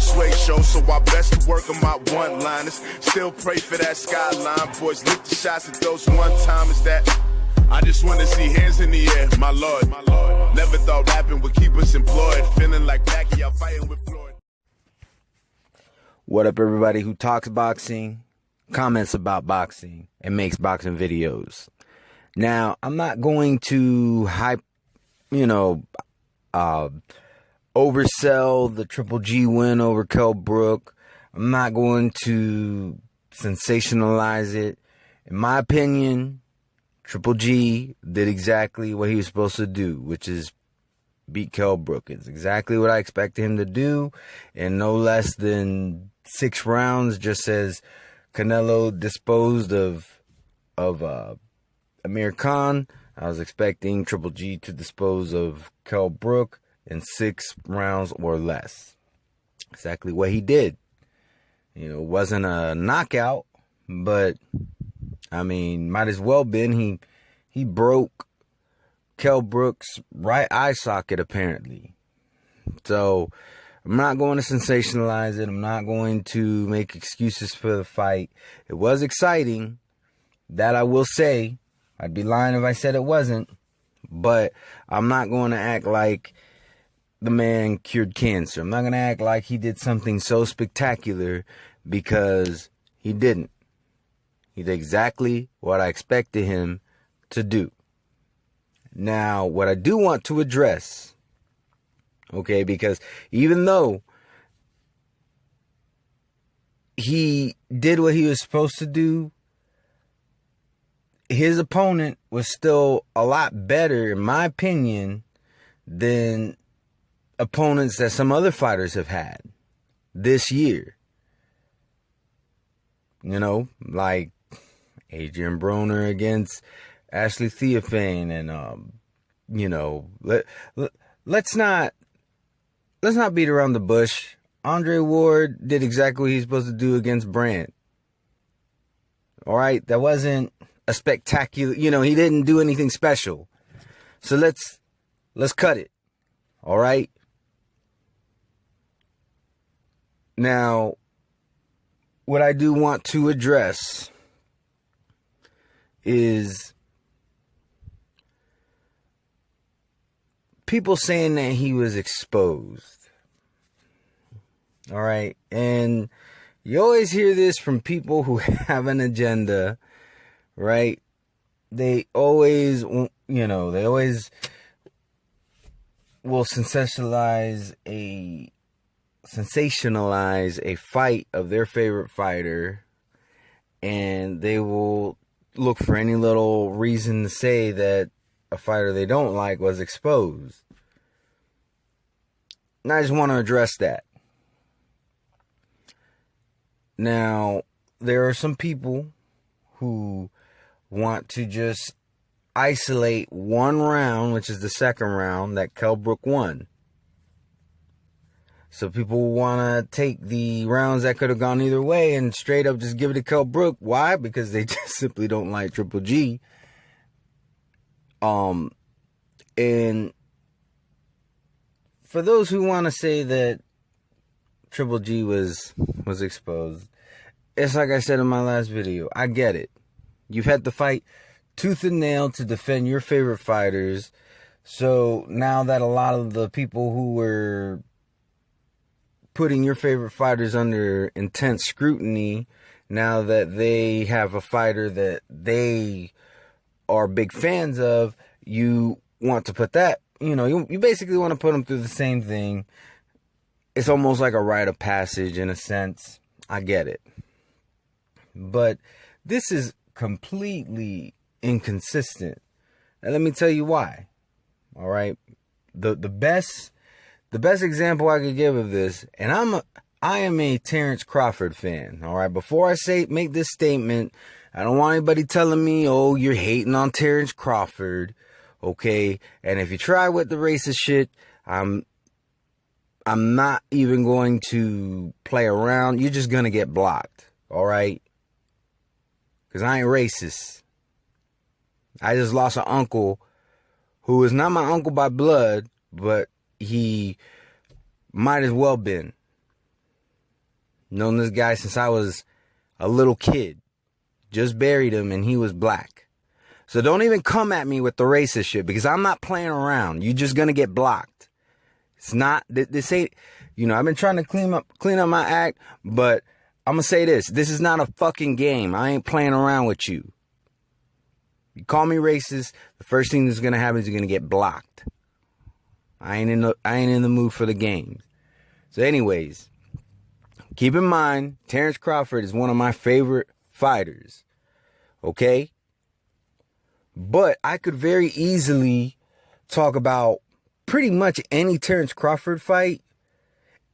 on Sway Show, so I best to work on my one-liners. Still pray for that skyline. Boys, lift the shots at those one-timers that I just want to see hands in the air, my lord. Never thought rapping would keep us employed. Feeling like Pacquiao fighting with Floyd. What up, everybody who talks boxing, comments about boxing, and makes boxing videos. Now, I'm not going to oversell the Triple G win over Kell Brook. I'm not going to sensationalize it. In my opinion, Triple G did exactly what he was supposed to do, which is beat Kell Brook. It's exactly what I expected him to do in no less than 6 rounds, just as Canelo disposed of Amir Khan. I was expecting Triple G to dispose of Kell Brook in 6 rounds or less. Exactly what he did. It wasn't a knockout, but I mean, might as well been. He broke Kell Brook's right eye socket, apparently. So I'm not going to sensationalize it. I'm not going to make excuses for the fight. It was exciting. That I will say. I'd be lying if I said it wasn't. But I'm not going to act like the man cured cancer. I'm not going to act like he did something so spectacular, because he didn't. He did exactly what I expected him to do. Now, what I do want to address, okay, because even though he did what he was supposed to do, his opponent was still a lot better, in my opinion, than opponents that some other fighters have had this year. Like Adrian Broner against Ashley Theophane, and let's not beat around the bush. Andre Ward did exactly what he's supposed to do against Brandt. All right, that wasn't a spectacular, he didn't do anything special. So let's cut it. All right. Now, what I do want to address is people saying that he was exposed. All right. And you always hear this from people who have an agenda, right? They always will sensationalize a fight of their favorite fighter, and they will look for any little reason to say that a fighter they don't like was exposed. And I just want to address that. Now, there are some people who want to just isolate one round, which is the second round, that Kell Brook won. So people want to take the rounds that could have gone either way and straight up just give it to Kell Brook. Why? Because they just simply don't like Triple G. And for those who want to say that Triple G was exposed, it's like I said in my last video. I get it. You've had to fight tooth and nail to defend your favorite fighters. So now that a lot of the people who were putting your favorite fighters under intense scrutiny, now that they have a fighter that they are big fans of, you want to put that, you basically want to put them through the same thing. It's almost like a rite of passage in a sense. I get it. But this is completely inconsistent. And let me tell you why. All right. The best example I could give of this, and I am a Terrence Crawford fan. All right. Before I make this statement, I don't want anybody telling me, oh, you're hating on Terrence Crawford. Okay. And if you try with the racist shit, I'm not even going to play around. You're just going to get blocked. All right. Because I ain't racist. I just lost an uncle who is not my uncle by blood, but he might as well been. Known this guy since I was a little kid. Just buried him and he was black. So don't even come at me with the racist shit because I'm not playing around. You're just gonna get blocked. It's not, this ain't, I've been trying to clean up my act, but I'm gonna say this. This is not a fucking game. I ain't playing around with you. You call me racist, the first thing that's gonna happen is you're gonna get blocked. I ain't in the mood for the games. So anyways, keep in mind, Terrence Crawford is one of my favorite fighters. Okay? But I could very easily talk about pretty much any Terrence Crawford fight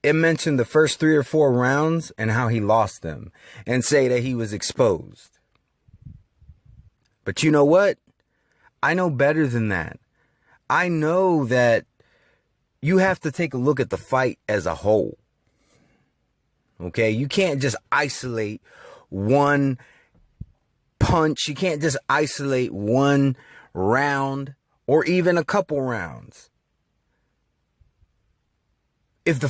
and mention the first 3 or 4 rounds and how he lost them and say that he was exposed. But you know what? I know better than that. I know that you have to take a look at the fight as a whole. Okay? You can't just isolate one punch. You can't just isolate one round or even a couple rounds. If the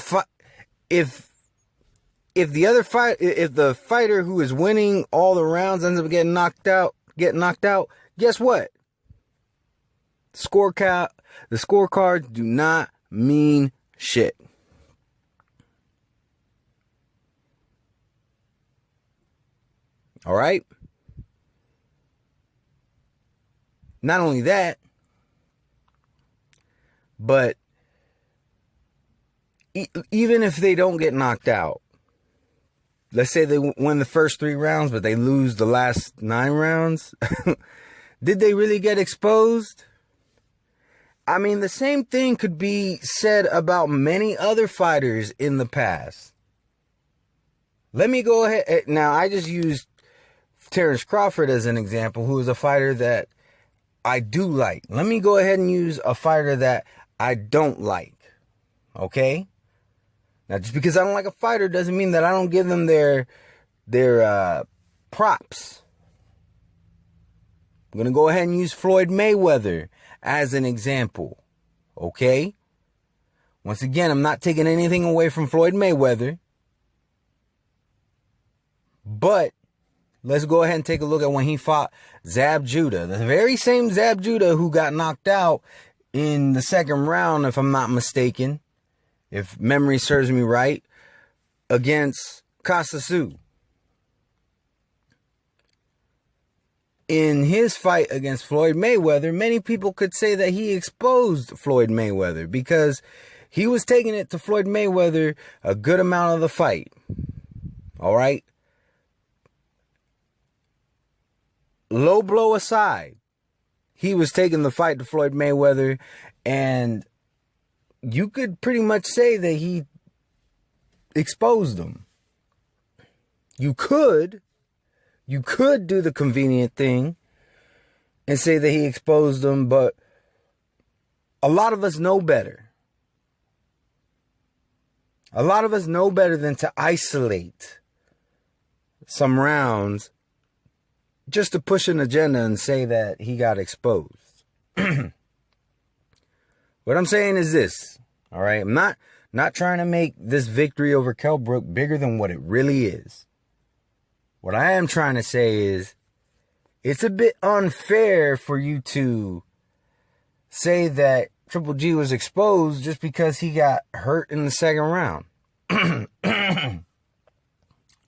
fighter who is winning all the rounds ends up getting knocked out, guess what? The scorecards do not mean shit. All right? Not only that, but even if they don't get knocked out, let's say they win the first 3 rounds, but they lose the last 9 rounds, did they really get exposed? I mean, the same thing could be said about many other fighters in the past. Let me go ahead. Now, I just used Terrence Crawford as an example, who is a fighter that I do like. Let me go ahead and use a fighter that I don't like. Okay? Now, just because I don't like a fighter doesn't mean that I don't give them their props. I'm going to go ahead and use Floyd Mayweather as an example. Okay? Once again, I'm not taking anything away from Floyd Mayweather. But let's go ahead and take a look at when he fought Zab Judah. The very same Zab Judah who got knocked out in the second round, if I'm not mistaken, if memory serves me right, against Costa Tzu. In his fight against Floyd Mayweather, many people could say that he exposed Floyd Mayweather because he was taking it to Floyd Mayweather a good amount of the fight. All right? Low blow aside, he was taking the fight to Floyd Mayweather, and you could pretty much say that he exposed him. You could do the convenient thing and say that he exposed him, but a lot of us know better. A lot of us know better than to isolate some rounds just to push an agenda and say that he got exposed. What I'm saying is this, all right? I'm not trying to make this victory over Kell Brook bigger than what it really is. What I am trying to say is it's a bit unfair for you to say that Triple G was exposed just because he got hurt in the second round.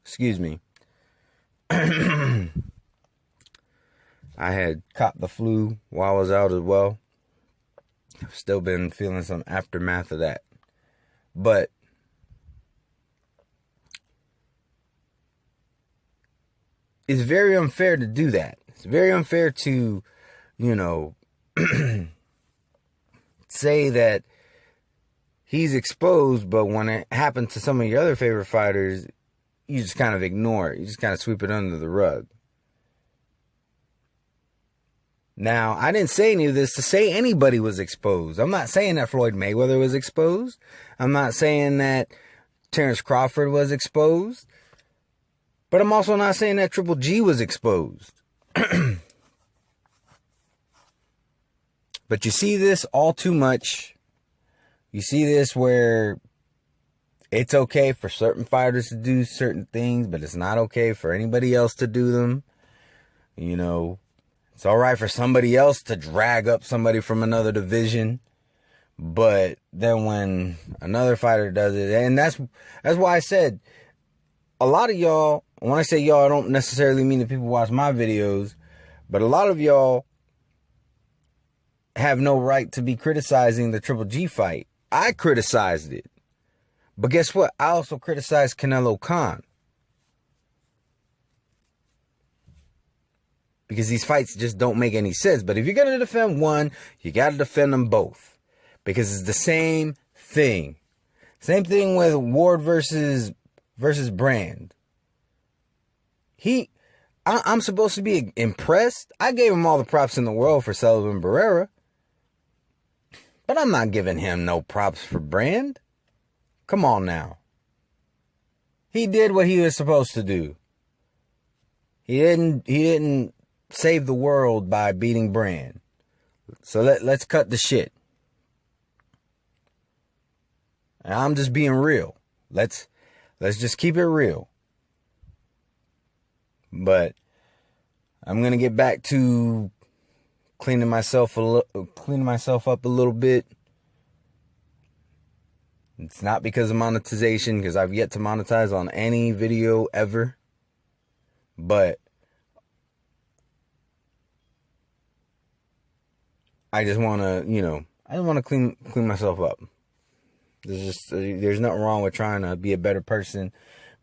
Excuse me. I had caught the flu while I was out as well. I've still been feeling some aftermath of that. But it's very unfair to do that. It's very unfair to, say that he's exposed, but when it happened to some of your other favorite fighters, you just kind of ignore it. You just kind of sweep it under the rug. Now, I didn't say any of this to say anybody was exposed. I'm not saying that Floyd Mayweather was exposed. I'm not saying that Terrence Crawford was exposed. But I'm also not saying that Triple G was exposed. But you see this all too much. You see this where It's okay for certain fighters to do certain things, but it's not okay for anybody else to do them. You know, it's all right for somebody else to drag up somebody from another division. But then when another fighter does it, and that's why I said, a lot of y'all, when I say y'all, I don't necessarily mean that people watch my videos, but a lot of y'all have no right to be criticizing the Triple G fight. I criticized it. But guess what? I also criticized Canelo Khan. Because these fights just don't make any sense. But if you're going to defend one, you got to defend them both. Because it's the same thing. Same thing with Ward versus Brand. I'm supposed to be impressed. I gave him all the props in the world for Sullivan Barrera. But I'm not giving him no props for Brand. Come on now. He did what he was supposed to do. He didn't save the world by beating Brand. So let's cut the shit. And I'm just being real. Let's just keep it real. But I'm gonna get back to cleaning myself up a little bit. It's not because of monetization, because I've yet to monetize on any video ever. But I just want to, clean myself up. There's nothing wrong with trying to be a better person,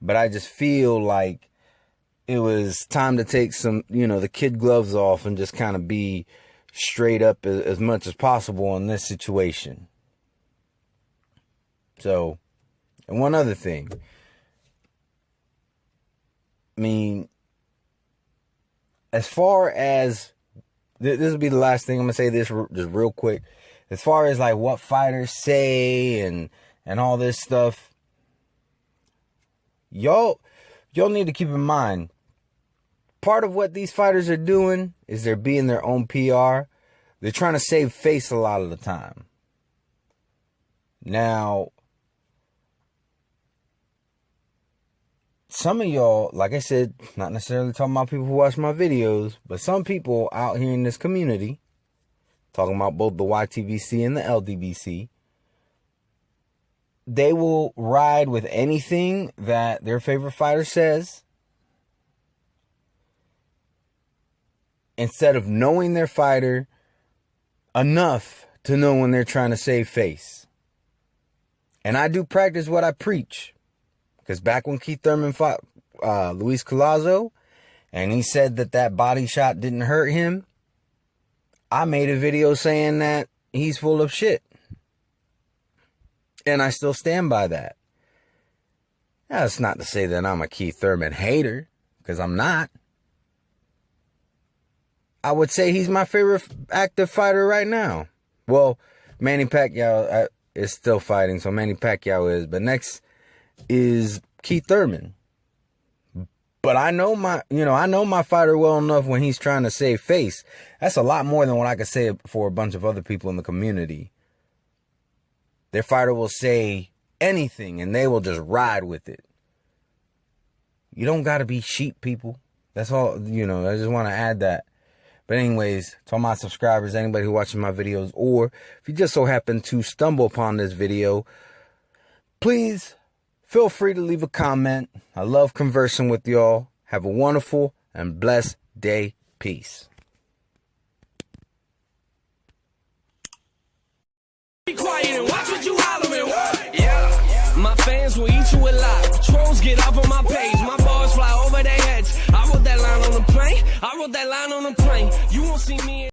but I just feel like it was time to take some, the kid gloves off and just kind of be straight up as much as possible in this situation. So, and one other thing. I mean, as far as, this will be the last thing, I'm going to say this just real quick. As far as like what fighters say and all this stuff, y'all need to keep in mind, part of what these fighters are doing is they're being their own PR. They're trying to save face a lot of the time. Now, some of y'all, like I said, not necessarily talking about people who watch my videos, but some people out here in this community, talking about both the YTBC and the LDBC, they will ride with anything that their favorite fighter says instead of knowing their fighter enough to know when they're trying to save face. And I do practice what I preach. Because back when Keith Thurman fought Luis Collazo, and he said that body shot didn't hurt him, I made a video saying that he's full of shit. And I still stand by that. Now, that's not to say that I'm a Keith Thurman hater, because I'm not. I would say he's my favorite active fighter right now. Well, Manny Pacquiao is still fighting, so Manny Pacquiao is. But next is Keith Thurman. But I know my fighter well enough when he's trying to save face. That's a lot more than what I could say for a bunch of other people in the community. Their fighter will say anything and they will just ride with it. You don't got to be sheep, people. That's all, I just want to add that. But anyways, to all my subscribers, anybody who watches my videos, or if you just so happen to stumble upon this video, please feel free to leave a comment. I love conversing with y'all. Have a wonderful and blessed day. Peace. Be quiet and watch what you hollering. Yeah. My fans will eat you alive. Trolls get off on my page. My balls fly over their heads. I wrote that line on the plane. You won't see me in